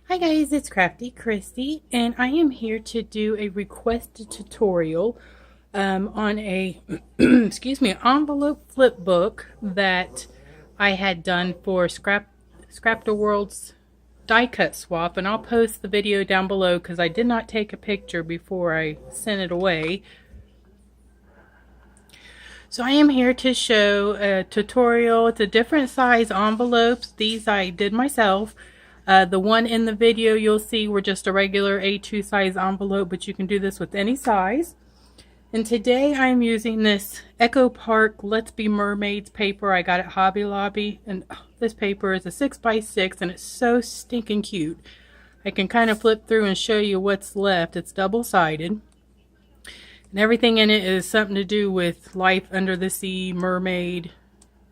Hi guys, it's Crafty Christy, and I am here to do a requested tutorial on a excuse me, envelope flip book that I had done for Scrapter World's die cut swap, and I'll post the video down below because I did not take a picture before I sent it away. So I am here to show a tutorial. It's a different size envelopes. These I did myself. The one in the video you'll see were just a regular A2 size envelope, but you can do this with any size. And today I'm using this Echo Park Let's Be Mermaids paper I got at Hobby Lobby. And this paper is a 6x6 and it's so stinking cute. I can kind of flip through and show you what's left. It's double-sided. And everything in it is something to do with life under the sea, mermaid.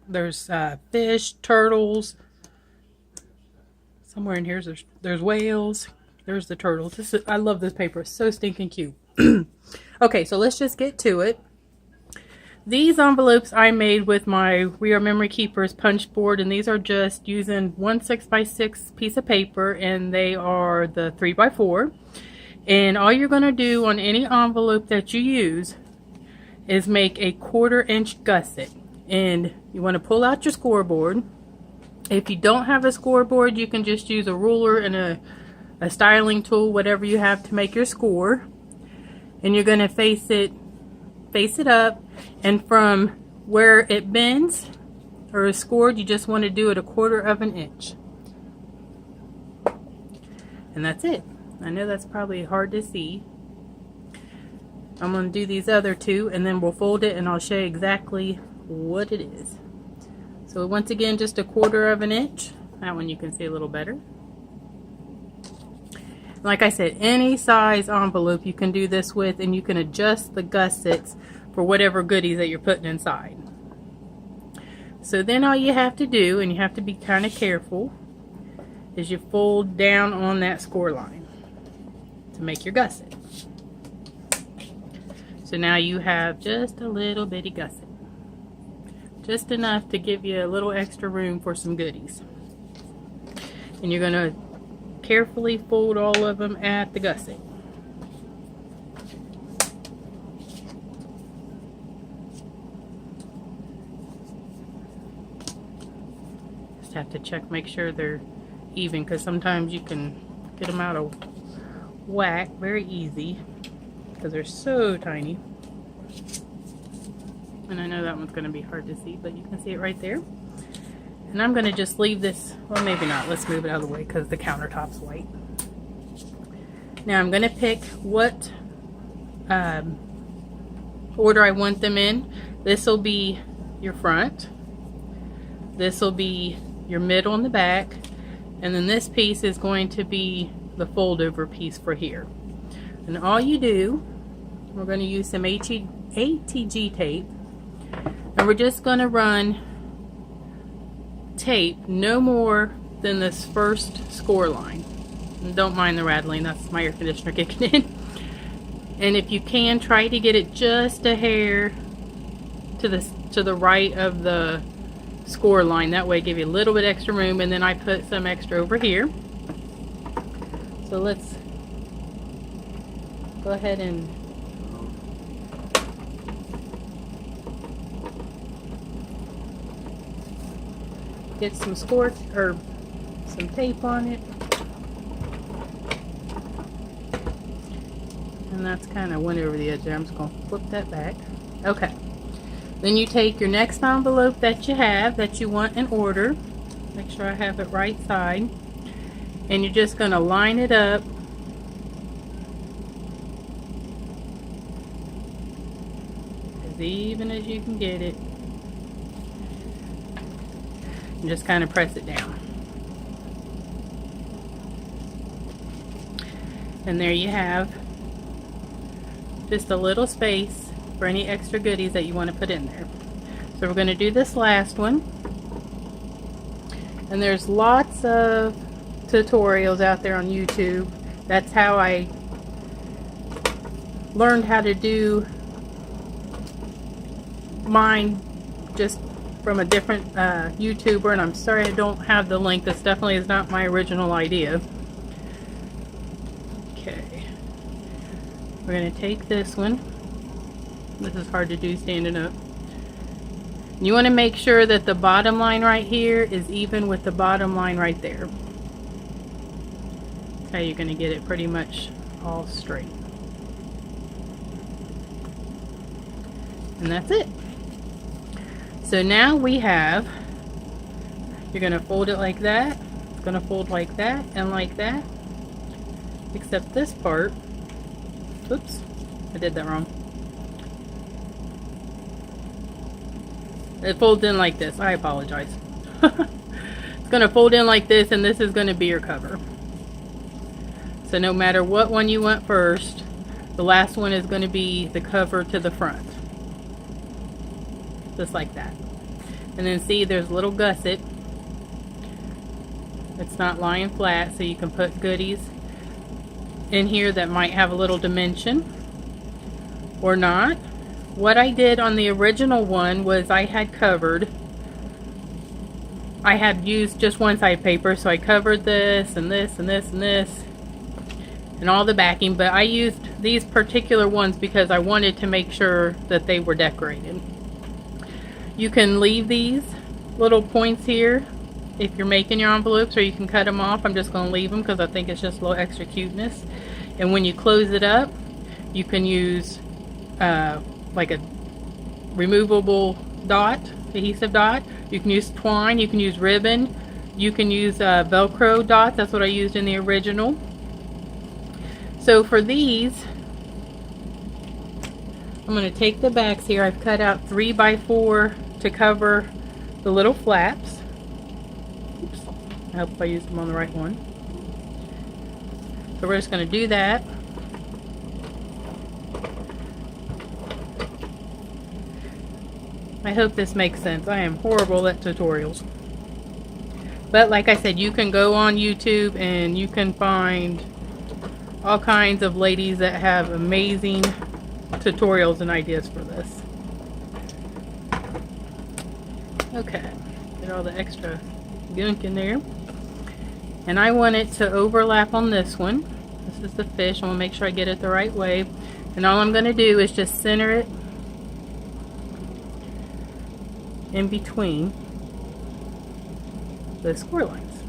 There's fish, turtles. Somewhere in here there's whales. There's the turtles. I love this paper. It's so stinking cute. Okay, so let's just get to it. These envelopes I made with my We Are Memory Keepers punch board, and these are just using one 6x6 piece of paper, and they are the 3x4. And all you're going to do on any envelope that you use is make a 1/4 inch gusset. And you want to pull out your scoreboard. If you don't have a scoreboard, you can just use a ruler and a styling tool, whatever you have to make your score. And you're going to face it up, and from where it bends or is scored, you just want to do it 1/4 inch. And that's it. I know that's probably hard to see. I'm going to do these other two, and then we'll fold it and I'll show you exactly what it is. So once again, just 1/4 inch. That one you can see a little better. Like I said, any size envelope you can do this with, and you can adjust the gussets for whatever goodies that you're putting inside. So then all you have to do, and you have to be kind of careful, is you fold down on that score line to make your gusset. So now you have just a little bitty gusset. Just enough to give you a little extra room for some goodies. And you're going to carefully fold all of them at the gusset. Just have to check, make sure they're even, because sometimes you can get them out of whack very easy because they're so tiny. And I know that one's going to be hard to see, but you can see it right there. And I'm going to just leave this, well, maybe not. Let's move it out of the way because the countertop's white. Now I'm going to pick what order I want them in. This will be your front. This will be your middle and the back. And then this piece is going to be the fold over piece for here. And all you do, we're going to use some ATG tape. And we're just going to run tape no more than this first score line. And don't mind the rattling, that's my air conditioner kicking in. And if you can, try to get it just a hair to the right of the score line. That way give you a little bit extra room, and then I put some extra over here. So let's go ahead and get some score or some tape on it. And that's kind of went over the edge there. I'm just going to flip that back. Okay. Then you take your next envelope that you have, that you want in order. Make sure I have it right side. And you're just going to line it up as even as you can get it. And just kind of press it down. And there you have just a little space for any extra goodies that you want to put in there. So we're going to do this last one. And there's lots of tutorials out there on YouTube. That's how I learned how to do mine, just from a different YouTuber, and I'm sorry I don't have the link. This definitely is not my original idea. Okay. We're going to take this one. This is hard to do standing up. You want to make sure that the bottom line right here is even with the bottom line right there. That's how you're going to get it pretty much all straight. And that's it. So now we have, you're going to fold it like that. It's going to fold like that and like that. Except this part, oops, I did that wrong. It folds in like this. I apologize. It's going to fold in like this, and this is going to be your cover. So no matter what one you want first, the last one is going to be the cover to the front. Just like that. And then see, there's a little gusset. It's not lying flat, so you can put goodies in here that might have a little dimension or not. What I did on the original one was I had used just one side paper, so I covered this and this and this and this and all the backing, but I used these particular ones because I wanted to make sure that they were decorated. You can leave these little points here if you're making your envelopes, or you can cut them off. I'm just going to leave them because I think it's just a little extra cuteness. And when you close it up, you can use like a removable dot, adhesive dot. You can use twine, you can use ribbon, you can use Velcro dots. That's what I used in the original. So for these, I'm going to take the backs here. I've cut out 3x4 to cover the little flaps. Oops, I hope I used them on the right one. So we're just going to do that. I hope this makes sense. I am horrible at tutorials. But like I said, you can go on YouTube and you can find all kinds of ladies that have amazing tutorials and ideas for this. Okay, get all the extra gunk in there. And I want it to overlap on this one. This is the fish. I want to make sure I get it the right way. And all I'm going to do is just center it in between the score lines.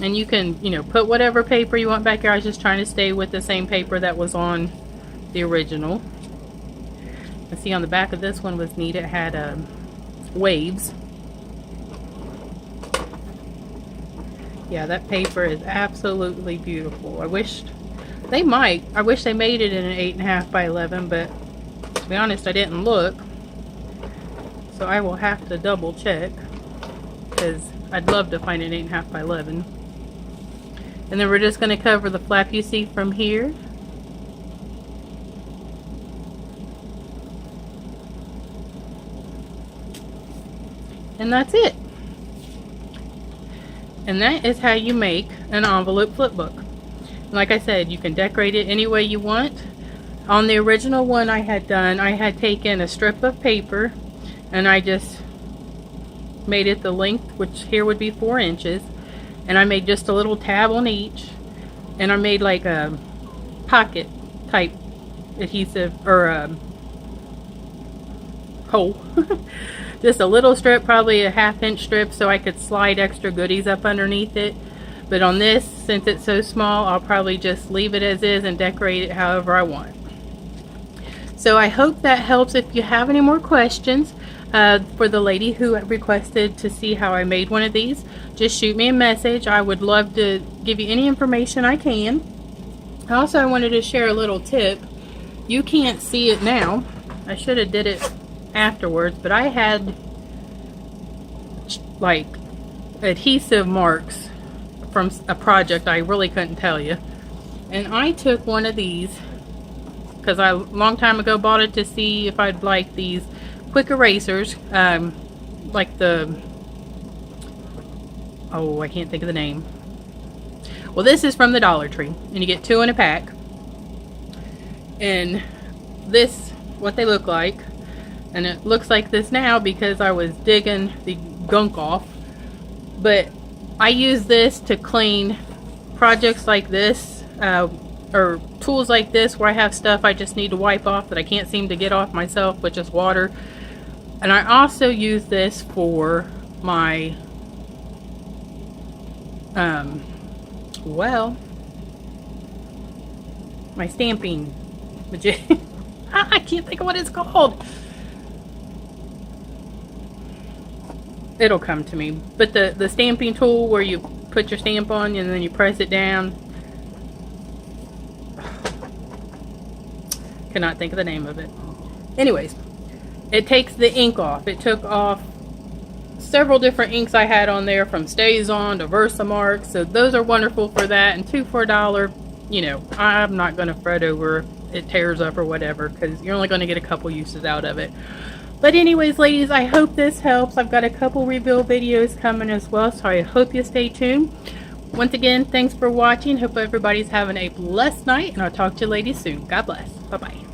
And you can, you know, put whatever paper you want back here. I was just trying to stay with the same paper that was on the original. And see, on the back of this one was neat. It had waves. Yeah, that paper is absolutely beautiful. I wish they made it in an 8.5 by 11, but to be honest, I didn't look. So I will have to double check, because I'd love to find an 8.5 by 11. And then we're just going to cover the flap you see from here. And that's it. And that is how you make an envelope flip book. Like I said, you can decorate it any way you want. On the original one I had taken a strip of paper and I just made it the length, which here would be 4 inches. And I made just a little tab on each. And I made like a pocket type adhesive, or hole. Just a little strip, probably a 1/2 inch strip, so I could slide extra goodies up underneath it. But on this, since it's so small, I'll probably just leave it as is and decorate it however I want. So I hope that helps. If you have any more questions, for the lady who requested to see how I made one of these, just shoot me a message. I would love to give you any information I can. Also, I wanted to share a little tip. You can't see it now. I should have did it afterwards, but I had like adhesive marks from a project I really couldn't tell you, and I took one of these because I a long time ago bought it to see if I'd like these quick erasers, like the, oh, I can't think of the name. Well, this is from the Dollar Tree, and you get 2 in a pack. And this, what they look like, and it looks like this now because I was digging the gunk off. But I use this to clean projects like this, or tools like this where I have stuff I just need to wipe off that I can't seem to get off myself with just water. And I also use this for my, well, my stamping. I can't think of what it's called. It'll come to me. But the stamping tool where you put your stamp on and then you press it down. Cannot think of the name of it. Anyways, it takes the ink off. It took off several different inks I had on there, from StazOn to Versamark. So those are wonderful for that. And 2 for $1. You know, I'm not going to fret over it tears up or whatever, because you're only going to get a couple uses out of it. But anyways, ladies, I hope this helps. I've got a couple rebuild videos coming as well, so I hope you stay tuned. Once again, thanks for watching. Hope everybody's having a blessed night, and I'll talk to you ladies soon. God bless. Bye-bye.